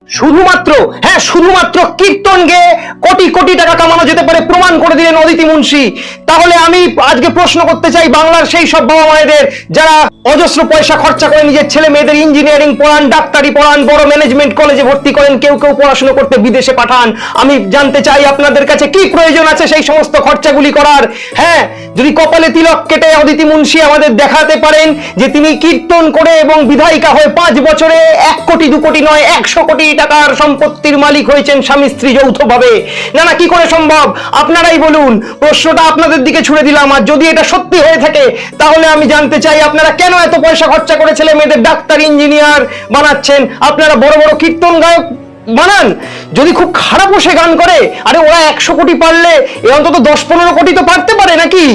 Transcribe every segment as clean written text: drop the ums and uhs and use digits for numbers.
শুধুমাত্র, হ্যাঁ শুধুমাত্র কীর্তন গেয়ে কোটি কোটি টাকা কামানো যেতে পারে প্রমাণ করে দিলেন অদিতি মুন্সি। তাহলে আমি আজকে প্রশ্ন করতে চাই বাংলার সেই সব বাবা মায়েদের যারা অজস্র পয়সা খরচা করে নিজের ছেলে মেয়েদের ইঞ্জিনিয়ারিং পড়ান, ডাক্তারি পড়ান, বড় ম্যানেজমেন্ট কলেজে ভর্তি করেন, কেউ কেউ পড়াশোনা করতে বিদেশে পাঠান। আমি জানতে চাই আপনাদের কাছে কি প্রয়োজন আছে সেই সমস্ত খরচাগুলি করার? হ্যাঁ, যদি কপালে তিলক কেটে অদিতি মুন্সি আমাদের দেখাতে পারেন যে তিনি কীর্তন করে এবং বিধায়িকা হয়ে 5 বছরে 1 কোটি 2 কোটি নয় 100 কোটি টাকার সম্পত্তির মালিক হয়েছেন স্বামী স্ত্রী যৌথভাবে। না না, কি করে সম্ভব আপনারাই বলুন। প্রশ্নটা আপনাদের দিকে ছুড়ে দিলাম। আর যদি এটা সত্যি হয়ে থাকে তাহলে আমি জানতে চাই আপনারা কেন এত পয়সা খরচা করে ছেলে মেয়েদের ডাক্তার ইঞ্জিনিয়ার বানাচ্ছেন? আপনারা বড় বড় কীর্তন গায়ক বানান। যদি খুব খারাপ সে গান করে, আরে ওরা 100 কোটি পারলে এ অন্তত 10-15 কোটি তো পারতে পারে নাকি?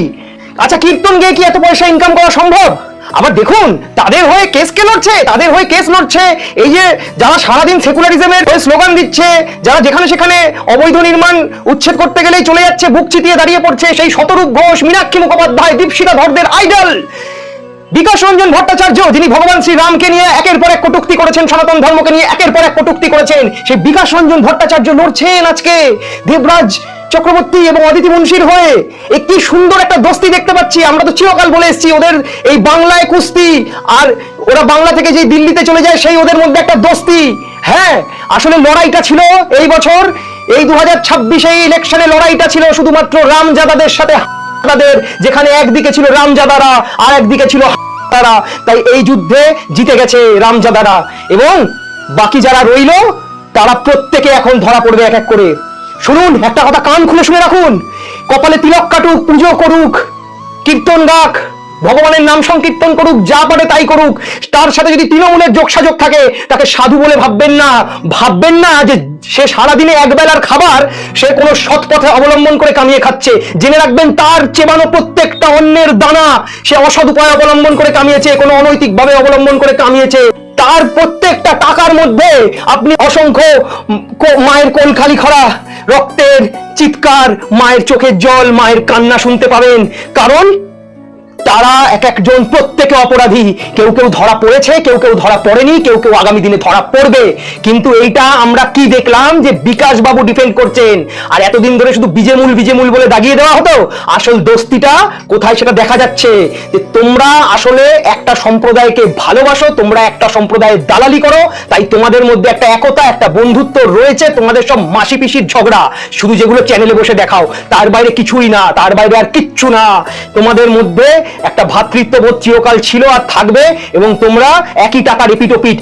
আচ্ছা, কীর্তন গেয়ে কি এত পয়সা ইনকাম করা সম্ভব? আবার দেখুন তাদের হয়ে কেস কে লড়ছে, তাদের হয়ে কেস লড়ছে এই যে যারা সারাদিন সেকুলারিজমের স্লোগান দিচ্ছে, যারা যেখানে সেখানে অবৈধ নির্মাণ উচ্ছেদ করতে গেলেই চলে যাচ্ছে, বুক চিতিয়ে দাঁড়িয়ে পড়ছে সেই শতরূপ ঘোষ, মীনাক্ষী মুখোপাধ্যায়, দীপশিখা ধরদের আইডল বিকাশ রঞ্জন ভট্টাচার্য, যিনি ভগবান শ্রী রামকে নিয়ে একের পর এক কটূক্তি করেছেন, সনাতন ধর্মকে নিয়ে একের পর এক কটূক্তি করেছেন, সেই বিকাশ রঞ্জন ভট্টাচার্য লড়ছেন আজকে দেবরাজ চক্রবর্তী এবং অদিতি মুন্সির হয়ে। কি সুন্দর একটা দোস্তি দেখতে পাচ্ছি। আমরা তো চিরকাল বলে এসেছি ওদের এই বাংলায় কুস্তি, আর ওরা বাংলা থেকে যে দিল্লিতে চলে যায় সেই ওদের মধ্যে একটা দোস্তি। হ্যাঁ, আসলে লড়াইটা ছিল এই বছর, এই 2026 ইলেকশনে লড়াইটা ছিল শুধুমাত্র রামজাদাদের সাথে, যেখানে একদিকে ছিল রামজাদারা আর একদিকে ছিল তারা। তাই এই যুদ্ধে জিতে গেছে রামজাদারা এবং বাকি যারা রইল তারা প্রত্যেকে এখন ধরা পড়বে এক এক করে। শুনুন, একটা কথা কান খুলে শুনে রাখুন। কপালে তিলক কাটুক, পুজো করুক, কীর্তন গাক, ভগবানের নাম সংকীর্তন করুক, যা পারে তাই করুক, তার সাথে যদি তৃণমূলের যোগসাযোগ থাকে তাকে সাধু বলে ভাববেন না। ভাববেন না যে সে সারাদিনে একবেলার খাবার সে কোনো সৎ পথে অবলম্বন করে কামিয়ে খাচ্ছে। জেনে রাখবেন তার চেবানো প্রত্যেকটা অন্যের দানা সে অসৎ উপায় অবলম্বন করে কামিয়েছে, কোনো অনৈতিক ভাবে অবলম্বন করে কামিয়েছে। তার প্রত্যেকটা টাকার মধ্যে আপনি অসংখ্য মায়ের কোল খালি খরা, রক্তের চিৎকার, মায়ের চোখের জল, মায়ের কান্না শুনতে পাবেন। কারণ তারা এক একজন প্রত্যেকে অপরাধী। কেউ কেউ ধরা পড়েছে, কেউ কেউ ধরা পড়েনি, কেউ কেউ আগামী দিনে ধরা পড়বে। কিন্তু এইটা আমরা কি দেখলাম যে বিকাশ বাবু ডিফেন্ড করছেন, আর এতদিন ধরে শুধু বিজেমূল বলে দাগিয়ে দেওয়া হতো। আসল দোস্তিটা কোথায় সেটা দেখা যাচ্ছে যে তোমরা আসলে একটা সম্প্রদায়কে ভালোবাসো, তোমরা একটা সম্প্রদায়ের দালালি করো, তাই তোমাদের মধ্যে একটা একতা, একটা বন্ধুত্ব রয়েছে। তোমাদের সব মাসি পিসির ঝগড়া শুধু যেগুলো চ্যানেলে বসে দেখাও, তার বাইরে কিছুই না, তার বাইরে আর কিচ্ছু না। তোমাদের মধ্যে একটা ভ্রাতৃত্ববোধ চিরকাল ছিল আর থাকবে এবং তোমরা একই টাকার এপিটোপিট।